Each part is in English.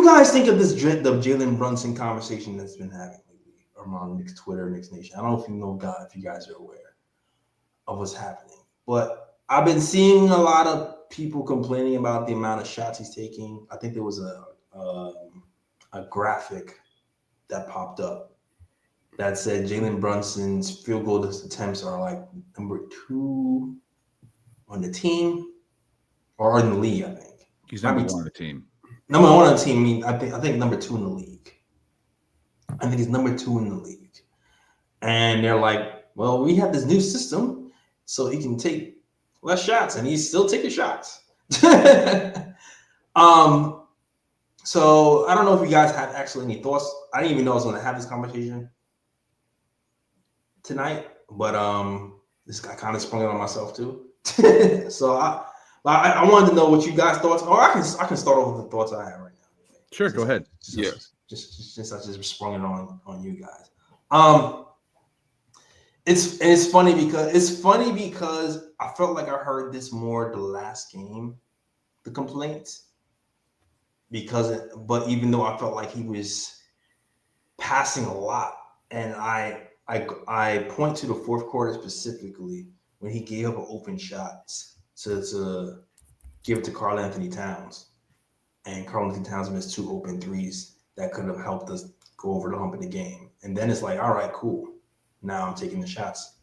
you guys think of this the Jalen Brunson conversation that's been having lately around Knicks Twitter, Knicks Nation? I don't know if you guys are aware of what's happening, but I've been seeing a lot of people complaining about the amount of shots he's taking. I think there was a graphic that popped up that said Jalen Brunson's field goal attempts are like number 2 on the team or in the league. I think He's might number be one on the team. number 1 on the team. I mean, I think number 2 in the league. I think he's number 2 in the league, and they're like, well, we have this new system, so he can take less shots, and he's still taking shots. um, so I don't know if you guys had actually any thoughts. I didn't even know I was going to have this conversation tonight, but this I kind of sprung it on myself too. So I wanted to know what you guys thoughts, or I can start off with the thoughts I have right now. Sure, go ahead. Yeah. Just I just sprung it on you guys. It's funny because I felt like I heard this more the last game, the complaints, but even though I felt like he was passing a lot, and I point to the fourth quarter specifically when he gave up open shots to give it to Karl Anthony Towns, and Karl Anthony Towns missed 2 open threes that could have helped us go over the hump in the game. And then it's like, all right, cool. Now I'm taking the shots.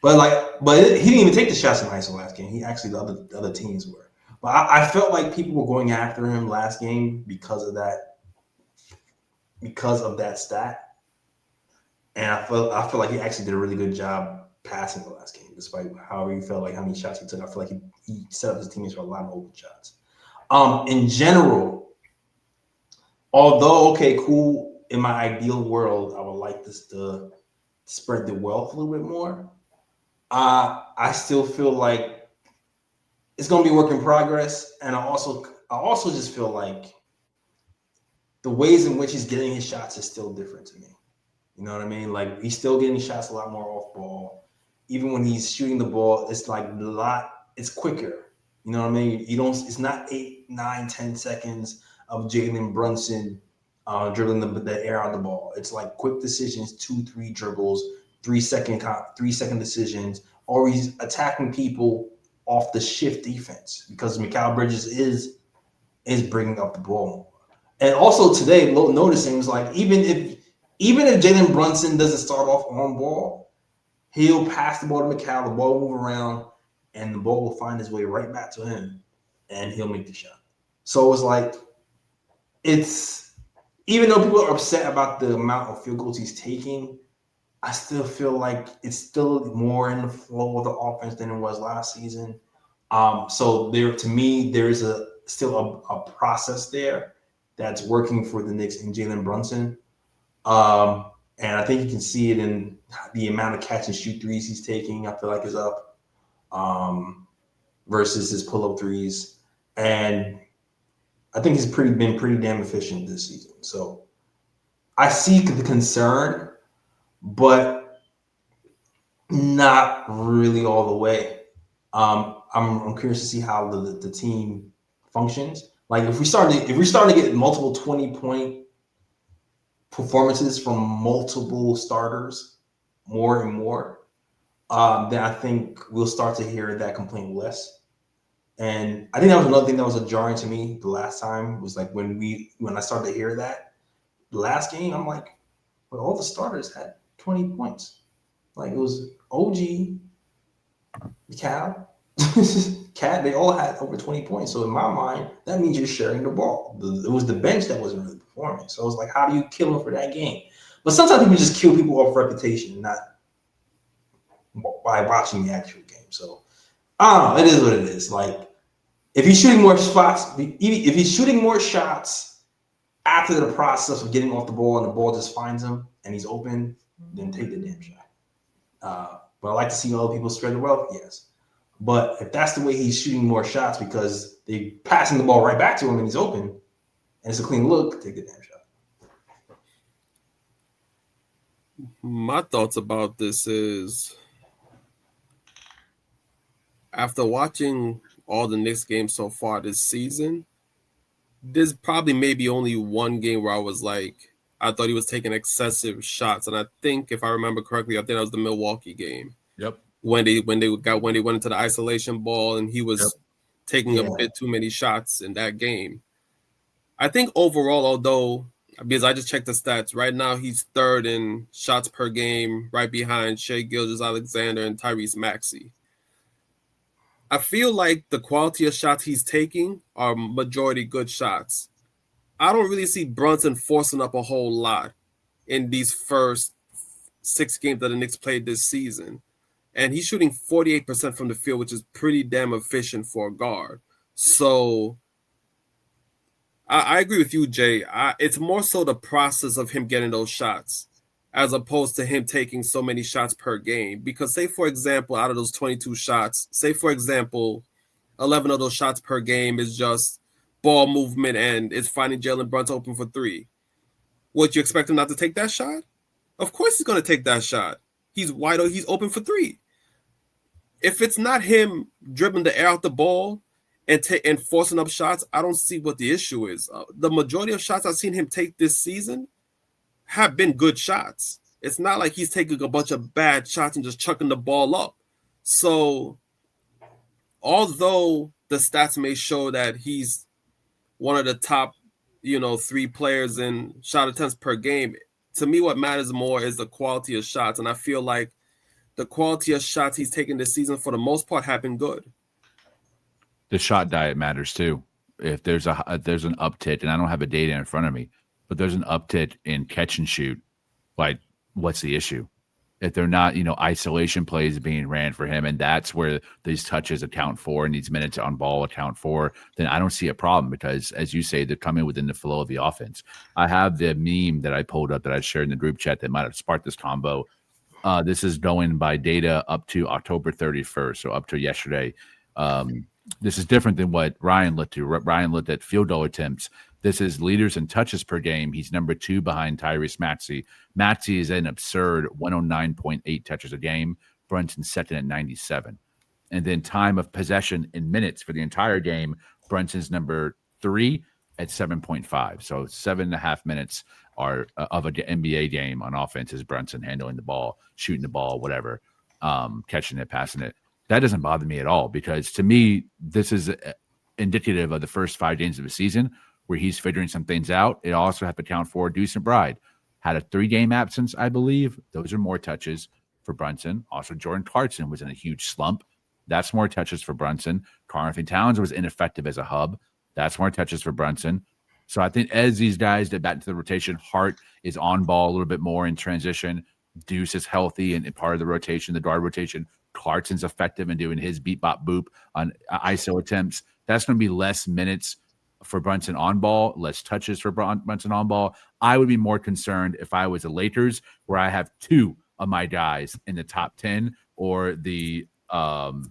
But he didn't even take the shots in high school last game. He actually the other teams were. But I felt like people were going after him last game because of that stat. And I feel like he actually did a really good job passing the last game, despite however you felt like how many shots he took. I feel like he set up his teammates for a lot of open shots. In general, although okay, cool, in my ideal world, I would like this to spread the wealth a little bit more. I still feel like it's going to be a work in progress, and I also just feel like the ways in which he's getting his shots is still different to me. You know what I mean? Like he's still getting shots a lot more off ball. Even when he's shooting the ball, it's like it's quicker. You know what I mean? It's not 8, 9, 10 seconds of Jalen Brunson dribbling the air out of the ball. It's like quick decisions, 2, 3 dribbles, 3-second decisions, or he's attacking people off the shift defense because Mikal Bridges is bringing up the ball. And also today, noticing was like even if Jalen Brunson doesn't start off on ball, he'll pass the ball to Mikal, the ball will move around, and the ball will find its way right back to him, and he'll make the shot. So it's like even though people are upset about the amount of field goals he's taking, I still feel like it's still more in the flow of the offense than it was last season. So to me, there's still a process there that's working for the Knicks and Jalen Brunson. And I think you can see it in the amount of catch and shoot threes he's taking. I feel like is up versus his pull up threes, and I think he's been pretty damn efficient this season. So I see the concern, but not really all the way. I'm curious to see how the team functions. Like if we start to get multiple 20-point performances from multiple starters, more and more, then I think we'll start to hear that complaint less. And I think that was another thing that was jarring to me the last time was like when I started to hear that the last game, I'm like, but all the starters had 20 points. Like it was OG, Cal, Cat, they all had over 20 points. So in my mind, that means you're sharing the ball. It was the bench that wasn't really performing. So it was like, how do you kill them for that game? But sometimes people just kill people off reputation, not by watching the actual game. So I don't know. It is what it is. Like if he's shooting more shots after the process of getting off the ball and the ball just finds him and he's open, then take the damn shot. But I like to see other people spread the wealth, yes. But if that's the way he's shooting more shots because they're passing the ball right back to him and he's open and it's a clean look, take the damn shot. My thoughts about this is after watching all the Knicks games so far this season, there's probably maybe only one game where I was like, I thought he was taking excessive shots, and I think if I remember correctly, I think that was the Milwaukee game Yep. when they went into the isolation ball and he Yep. was taking a Yeah. bit too many shots in that game. I think overall, although because I just checked the stats right now, he's third in shots per game, right behind Shea Gilgeous-Alexander and Tyrese Maxey. I feel like the quality of shots he's taking are majority good shots. I don't really see Brunson forcing up a whole lot in these first 6 games that the Knicks played this season. And he's shooting 48% from the field, which is pretty damn efficient for a guard. So I agree with you, Jay. It's more so the process of him getting those shots as opposed to him taking so many shots per game. Because, say, for example, out of those 22 shots, say, for example, 11 of those shots per game is just ball movement and it's finding Jalen Brunson open for three. Would you expect him not to take that shot? Of course he's going to take that shot. He's wide open. He's open for three. If it's not him dribbling the air out the ball and forcing up shots, I don't see what the issue is. The majority of shots I've seen him take this season have been good shots. It's not like he's taking a bunch of bad shots and just chucking the ball up. So, although the stats may show that he's one of the top, 3 players in shot attempts per game, to me, what matters more is the quality of shots. And I feel like the quality of shots he's taken this season, for the most part, have been good. The shot diet matters too. If there's an uptick, and I don't have a data in front of me, but there's an uptick in catch and shoot, like what's the issue? If they're not, isolation plays being ran for him, and that's where these touches account for and these minutes on ball account for, then I don't see a problem because, as you say, they're coming within the flow of the offense. I have the meme that I pulled up that I shared in the group chat that might have sparked this combo. This is going by data up to October 31st, so up to yesterday. This is different than what Ryan looked to. Ryan looked at field goal attempts. This is leaders in touches per game. He's number 2 behind Tyrese Maxey. Maxey is an absurd 109.8 touches a game. Brunson's second at 97. And then time of possession in minutes for the entire game, Brunson's number 3 at 7.5. So 7.5 minutes are of an NBA game on offense is Brunson handling the ball, shooting the ball, whatever, catching it, passing it. That doesn't bother me at all because to me, this is indicative of the first 5 games of the season where he's figuring some things out. It also has to count for Deuce McBride. Had a 3-game absence, I believe. Those are more touches for Brunson. Also, Jordan Clarkson was in a huge slump. That's more touches for Brunson. Karl-Anthony Towns was ineffective as a hub. That's more touches for Brunson. So I think as these guys get back to the rotation, Hart is on ball a little bit more in transition. Deuce is healthy and part of the rotation, the guard rotation. Clarkson's effective in doing his beat bop boop on ISO attempts. That's going to be less minutes for Brunson on ball, less touches for Brunson on ball. I would be more concerned if I was the Lakers, where I have 2 of my guys in the top 10, or the Philadelphia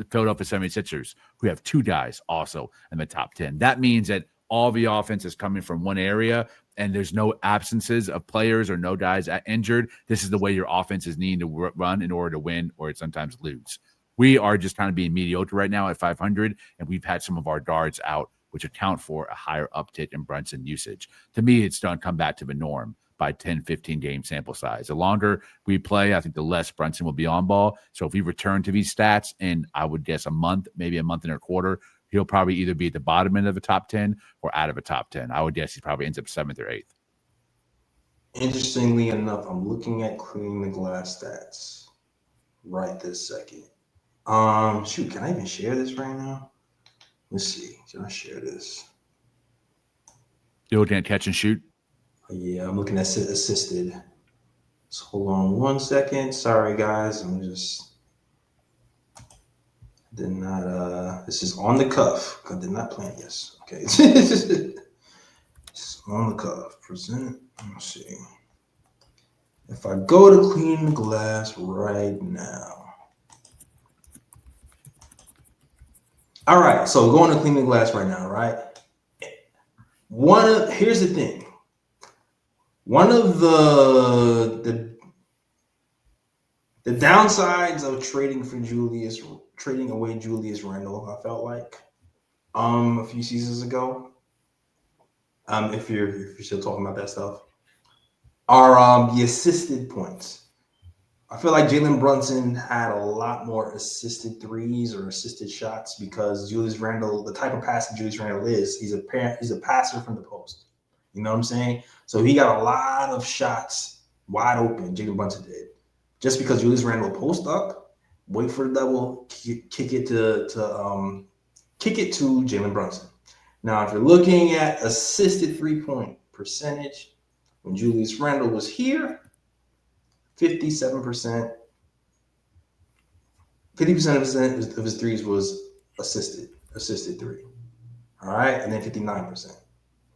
76ers, who have 2 guys also in the top 10. That means that all the offense is coming from one area and there's no absences of players or no guys injured. This is the way your offense is needing to run in order to win or sometimes lose. We are just kind of being mediocre right now at 500, and we've had some of our guards out, which account for a higher uptick in Brunson usage. To me, it's done come back to the norm by 10, 15 game sample size. The longer we play, I think the less Brunson will be on ball. So if we return to these stats in, I would guess, a month, maybe a month and a quarter, he'll probably either be at the bottom end of the top 10 or out of a top 10. I would guess he probably ends up 7th or 8th. Interestingly enough, I'm looking at cleaning the glass stats right this second. Shoot, can I even share this right now? Let's see. Can I share this? You're looking at catch and shoot? Yeah, I'm looking at assisted. So hold on one second. Sorry, guys. I'm just did not. This is on the cuff. I did not plan this. Okay. It's on the cuff. Present. Let's see. If I go to clean the glass right now. All right. So going to clean the glass right now, right? Here's the thing. One of the downsides of trading away Julius Randle, I felt like a few seasons ago, If you're still talking about that stuff, are the assisted points. I feel like Jalen Brunson had a lot more assisted threes or assisted shots because Julius Randle, the type of passer Julius Randle is, he's a passer from the post. You know what I'm saying? So he got a lot of shots wide open. Jalen Brunson did, just because Julius Randle post up, wait for the double, kick it to Jalen Brunson. Now, if you're looking at assisted 3-point percentage, when Julius Randle was here, 57%. 50% of his threes was assisted three. All right, and then 59%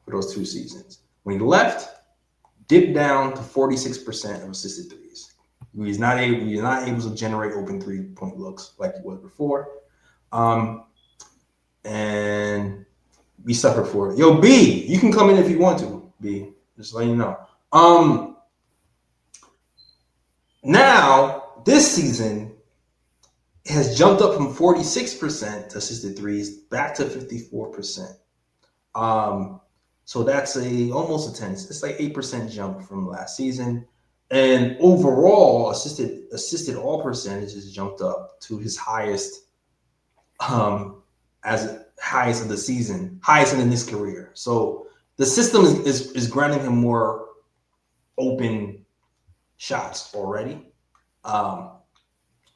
for those 2 seasons. When he left, dipped down to 46% of assisted threes. He's not able to generate open 3-point looks like he was before. And we suffered for it. Yo, B, you can come in if you want to, B. Just letting you know. Now, this season has jumped up from 46% to assisted threes back to 54%. So that's almost a 10. It's like 8% jump from last season. And overall, assisted all percentages jumped up to his highest highest of the season, highest in his career. So the system is granting him more open shots already.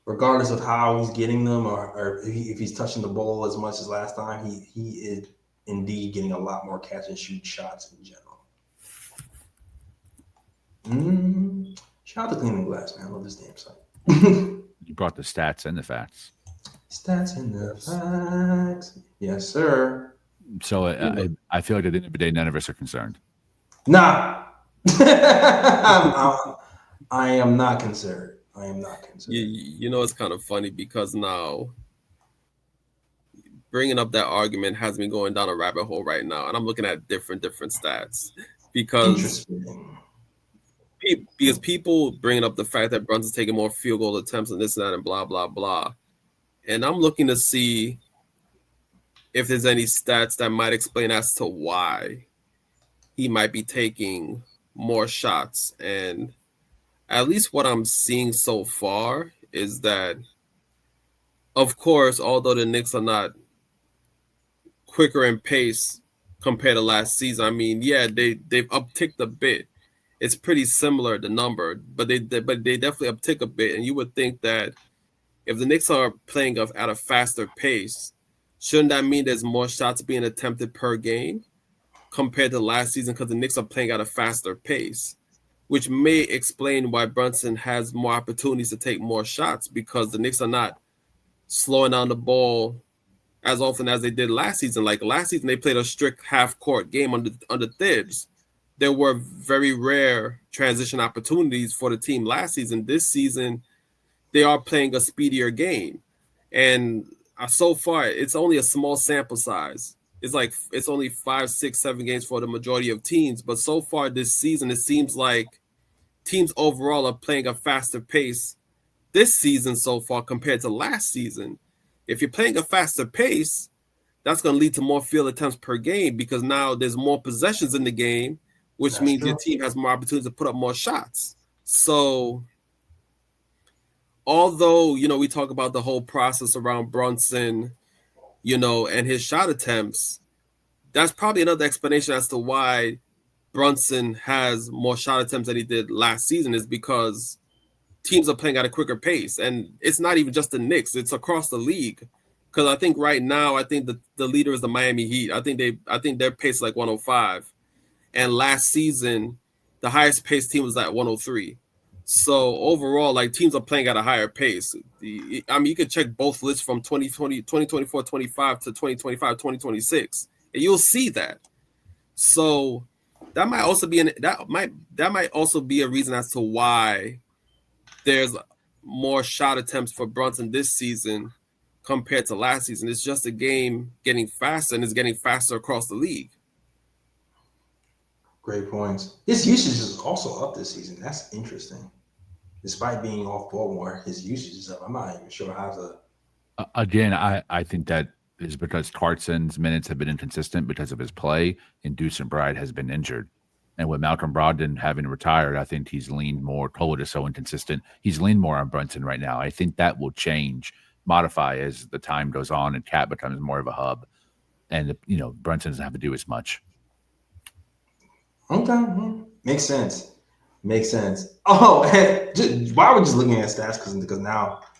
Regardless of how he's getting them or if he's touching the ball as much as last time, he is indeed getting a lot more catch and shoot shots in general. Shout out to Cleaning Glass, man. I love this damn site. You brought the stats and the facts. Stats and the facts. Yes, sir. So I feel like at the end of the day, none of us are concerned. Nah. I am not concerned. You know, it's kind of funny because now bringing up that argument has me going down a rabbit hole right now, and I'm looking at different stats because people bringing up the fact that Brunson's taking more field goal attempts and this and that and blah blah blah, and I'm looking to see if there's any stats that might explain as to why he might be taking more shots. And at least what I'm seeing so far is that, of course, although the Knicks are not quicker in pace compared to last season, I mean, yeah, they've upticked a bit. It's pretty similar, the number, but they definitely uptick a bit. And you would think that if the Knicks are playing at a faster pace, shouldn't that mean there's more shots being attempted per game compared to last season because the Knicks are playing at a faster pace? Which may explain why Brunson has more opportunities to take more shots because the Knicks are not slowing down the ball as often as they did last season. Like last season, they played a strict half-court game under Thibs. There were very rare transition opportunities for the team last season. This season, they are playing a speedier game. And so far, it's only a small sample size. It's only 5, 6, 7 games for the majority of teams. But so far this season, it seems like teams overall are playing a faster pace this season so far compared to last season. If you're playing a faster pace, that's going to lead to more field attempts per game because now there's more possessions in the game, which means your team has more opportunities to put up more shots. So although, we talk about the whole process around Brunson, and his shot attempts, that's probably another explanation as to why Brunson has more shot attempts than he did last season is because teams are playing at a quicker pace. And it's not even just the Knicks, it's across the league. Because I think right now, the leader is the Miami Heat. I think their pace is like 105. And last season, the highest pace team was at 103. So overall, like teams are playing at a higher pace. You could check both lists from 2020, 2024, 25 to 2025, 2026, and you'll see that. So that might also be a reason as to why there's more shot attempts for Brunson this season compared to last season. It's just a game getting faster, and it's getting faster across the league. Great points. His usage is also up this season. That's interesting. Despite being off ball more, his usage is up. I'm not even sure how to. Again, I think that is because Clarkson's minutes have been inconsistent because of his play, and Deuce McBride has been injured. And with Malcolm Brogdon having retired, I think he's leaned more. Cole is so inconsistent. He's leaned more on Brunson right now. I think that will change, modify as the time goes on, and Cat becomes more of a hub. And Brunson doesn't have to do as much. Okay, makes sense. Makes sense. Oh, and while we're just looking at stats, because now